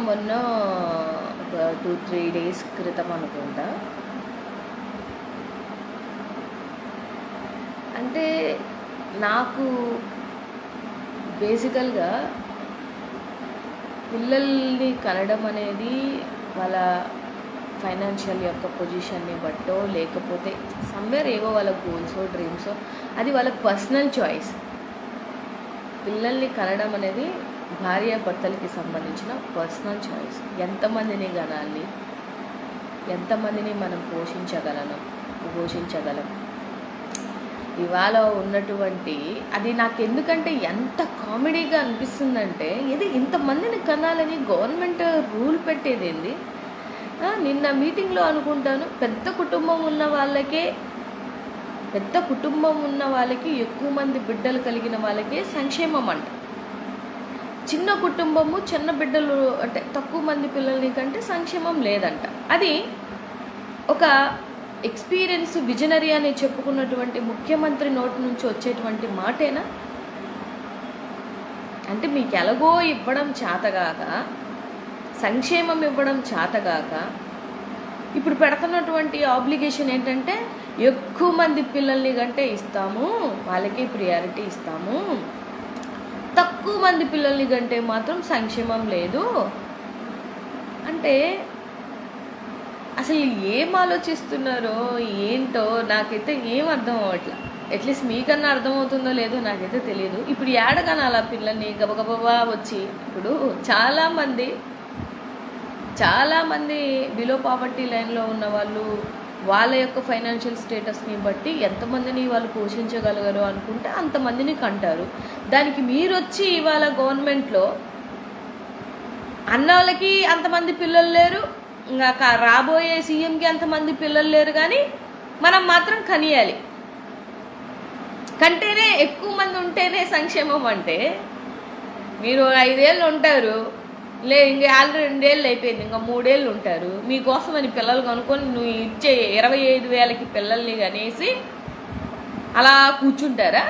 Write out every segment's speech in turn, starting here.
మొన్న ఒక 2-3 డేస్ క్రితం అనుకుంటా. అంటే నాకు బేసికల్గా పిల్లల్ని కనడం అనేది వాళ్ళ ఫైనాన్షియల్ యొక్క పొజిషన్ని బట్టో, లేకపోతే సమ్వేర్ ఏవో వాళ్ళ గోల్సో డ్రీమ్సో, అది వాళ్ళ పర్సనల్ చాయిస్. పిల్లల్ని కనడం అనేది భార్యాభర్తలకి సంబంధించిన పర్సనల్ చాయిస్. ఎంతమందిని కనాలి, ఎంతమందిని మనం పోషించగలం ఇవాళ ఉన్నటువంటి అది నాకు ఎందుకంటే ఎంత కామెడీగా అనిపిస్తుందంటే, ఇది ఇంతమందిని కనాలని గవర్నమెంట్ రూల్ పెట్టేదేంది. నిన్న మీటింగ్లో అనుకుంటాను, పెద్ద కుటుంబం ఉన్న వాళ్ళకి ఎక్కువ మంది బిడ్డలు కలిగిన వాళ్ళకే సంక్షేమం అంట. చిన్న కుటుంబము చిన్న బిడ్డలు అంటే తక్కువ మంది పిల్లల్ని కంటే సంక్షేమం లేదంట. అది ఒక ఎక్స్పీరియన్స్ విజనరీ అని చెప్పుకున్నటువంటి ముఖ్యమంత్రి నోటి నుంచి వచ్చేటువంటి మాటేనా? అంటే మీకు ఎలాగో ఇవ్వడం చేతగాక, సంక్షేమం ఇవ్వడం చేతగాక, ఇప్పుడు పెడుతున్నటువంటి ఆబ్లిగేషన్ ఏంటంటే ఎక్కువ మంది పిల్లల్ని కంటే ఇస్తాము, వాళ్ళకి ప్రియారిటీ ఇస్తాము, తక్కువ మంది పిల్లల్ని కంటే మాత్రం సంక్షేమం లేదు అంటే అసలు ఏం ఆలోచిస్తున్నారో ఏంటో నాకైతే ఏం అర్థం అవ్వట్లా. అట్లీస్ట్ మీకన్నా అర్థమవుతుందో లేదో నాకైతే తెలియదు. ఇప్పుడు ఏడగానే అలా పిల్లల్ని గబగబా వచ్చి, ఇప్పుడు చాలామంది బిలో పావర్టీ లైన్లో ఉన్న వాళ్ళు వాళ్ళ యొక్క ఫైనాన్షియల్ స్టేటస్ని బట్టి ఎంతమందిని వాళ్ళు పోషించగలగరు అనుకుంటే అంతమందిని కంటారు. దానికి మీరు వచ్చి ఇవాళ గవర్నమెంట్లో అన్నోళ్ళకి అంతమంది పిల్లలు లేరు, ఇంకా రాబోయే సీఎంకి అంతమంది పిల్లలు లేరు, కానీ మనం మాత్రం కనియాలి. కంటేనే ఎక్కువ మంది ఉంటేనే సంక్షేమం అంటే, మీరు 5 ఏళ్ళు ఉంటారు, ఇంకా ఆల్రెడీ 2 ఏళ్ళు అయిపోయింది, ఇంకా 3 ఏళ్ళు ఉంటారు. మీకోసమని పిల్లలు కనుక్కొని నువ్వు ఇచ్చే 25,000కి పిల్లల్ని కనేసి అలా కూర్చుంటారా?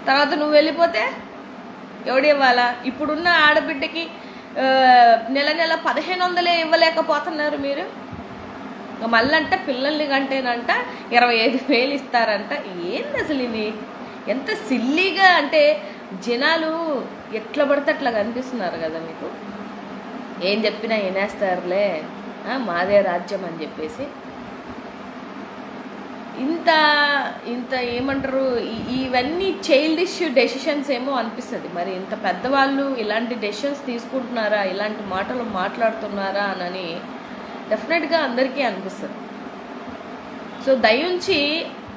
తర్వాత నువ్వు వెళ్ళిపోతే ఎవడివ్వాలా? ఇప్పుడున్న ఆడబిడ్డకి నెల 1,500 ఇవ్వలేకపోతున్నారు మీరు. మళ్ళీ అంటే పిల్లల్ని కంటేనంట 25,000 ఇస్తారంట. ఏంది అసలు ఇది? ఎంత సిల్లీగా అంటే జనాలు ఎట్లా పడితే అట్లా కనిపిస్తున్నారు కదా మీకు. ఏం చెప్పినా వినేస్తారులే, మాదే రాజ్యం అని చెప్పేసి ఇంత ఏమంటారు, ఇవన్నీ చైల్డిష్ డెసిషన్స్ ఏమో అనిపిస్తుంది. మరి ఇంత పెద్దవాళ్ళు ఇలాంటి డెసిషన్స్ తీసుకుంటున్నారా, ఇలాంటి మాటలు మాట్లాడుతున్నారా అని డెఫినెట్గా అందరికీ అనిపిస్తుంది. సో దయించి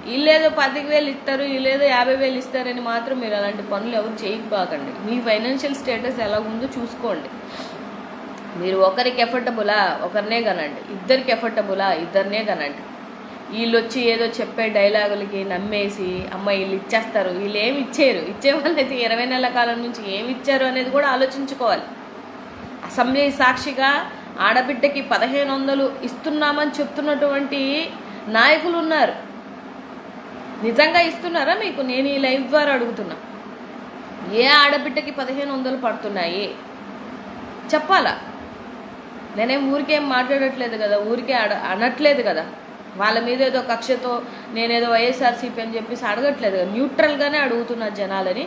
వీళ్ళేదో 10,000 ఇస్తారు, వీళ్ళేదో 50,000 ఇస్తారని మాత్రం మీరు అలాంటి పనులు ఎవరు చేయకపోకండి. మీ ఫైనాన్షియల్ స్టేటస్ ఎలా ఉందో చూసుకోండి. మీరు ఒకరికి ఎఫర్టబులా ఒకరినే కనండి, ఇద్దరికి ఎఫర్టబులా ఇద్దరినే కనండి. వీళ్ళు వచ్చి ఏదో చెప్పే డైలాగులకి నమ్మేసి అమ్మ వీళ్ళు ఇచ్చేస్తారు, వీళ్ళు ఏమి ఇచ్చారు, ఇచ్చే వాళ్ళైతే 20 నెలల కాలం నుంచి ఏమి ఇచ్చారు అనేది కూడా ఆలోచించుకోవాలి. అసెంబ్లీ సాక్షిగా ఆడబిడ్డకి 1,500 ఇస్తున్నామని చెప్తున్నటువంటి నాయకులు ఉన్నారు. నిజంగా ఇస్తున్నారా మీకు? నేను ఈ లైవ్ ద్వారా అడుగుతున్నా, ఏ ఆడబిడ్డకి 1,500 పడుతున్నాయి చెప్పాలా? నేనేం ఊరికేం మాట్లాడట్లేదు కదా, ఊరికే అనట్లేదు కదా, వాళ్ళ మీద ఏదో కక్షతో నేనేదో వైఎస్ఆర్సీపీ అని చెప్పేసి అడగట్లేదు కదా, న్యూట్రల్గానే అడుగుతున్న జనాలని.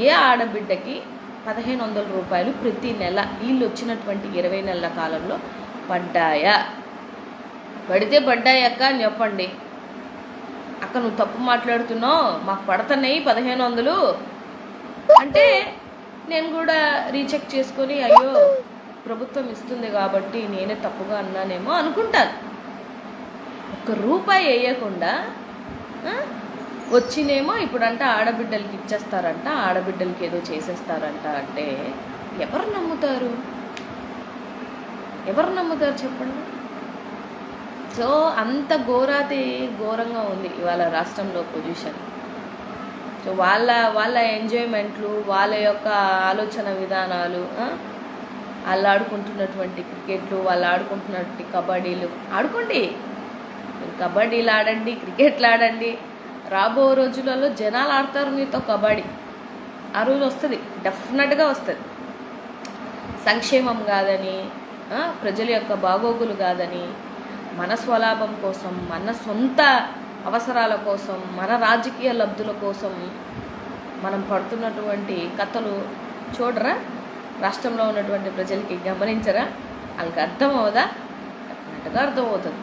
ఏ ఆడబిడ్డకి 1,500 రూపాయలు ప్రతి నెల వీళ్ళు వచ్చినటువంటి 20 నెలల కాలంలో పడ్డాయా? పడితే పడ్డాయి అక్క అని చెప్పండి. అక్క నువ్వు తప్పు మాట్లాడుతున్నావు, మాకు పడుతున్నాయి 1,500 అంటే నేను కూడా రీచెక్ చేసుకొని అయ్యో ప్రభుత్వం ఇస్తుంది కాబట్టి నేనే తప్పుగా అన్నానేమో అనుకుంటాను. ₹1 వేయకుండా వచ్చినేమో ఇప్పుడంట ఆడబిడ్డలకి ఇచ్చేస్తారంట, ఆడబిడ్డలకి ఏదో చేసేస్తారంట అంటే ఎవరు నమ్ముతారు చెప్పండి. సో అంత ఘోరంగా ఉంది ఇవాళ రాష్ట్రంలో పొజిషన్. సో వాళ్ళ ఎంజాయ్మెంట్లు, వాళ్ళ యొక్క ఆలోచన విధానాలు, వాళ్ళు ఆడుకుంటున్నటువంటి క్రికెట్లు, వాళ్ళు ఆడుకుంటున్నటువంటి కబడ్డీలు ఆడుకోండి, కబడ్డీలు ఆడండి, క్రికెట్లు ఆడండి. రాబో రోజులలో జనాలు ఆడతారు మీతో కబడ్డీ. ఆ రోజు వస్తుంది, డెఫినెట్గా వస్తుంది. సంక్షేమం కాదని, ప్రజల యొక్క బాగోగులు కాదని, మన స్వలాభం కోసం, మన సొంత అవసరాల కోసం, మన రాజకీయ లబ్ధుల కోసం మనం పడుతున్నటువంటి కథలు చూడరా? రాష్ట్రంలో ఉన్నటువంటి ప్రజలకి గమనించరా? వాళ్ళకి అర్థం అవుదా? డెఫినెట్గా అర్థమవుతుంది.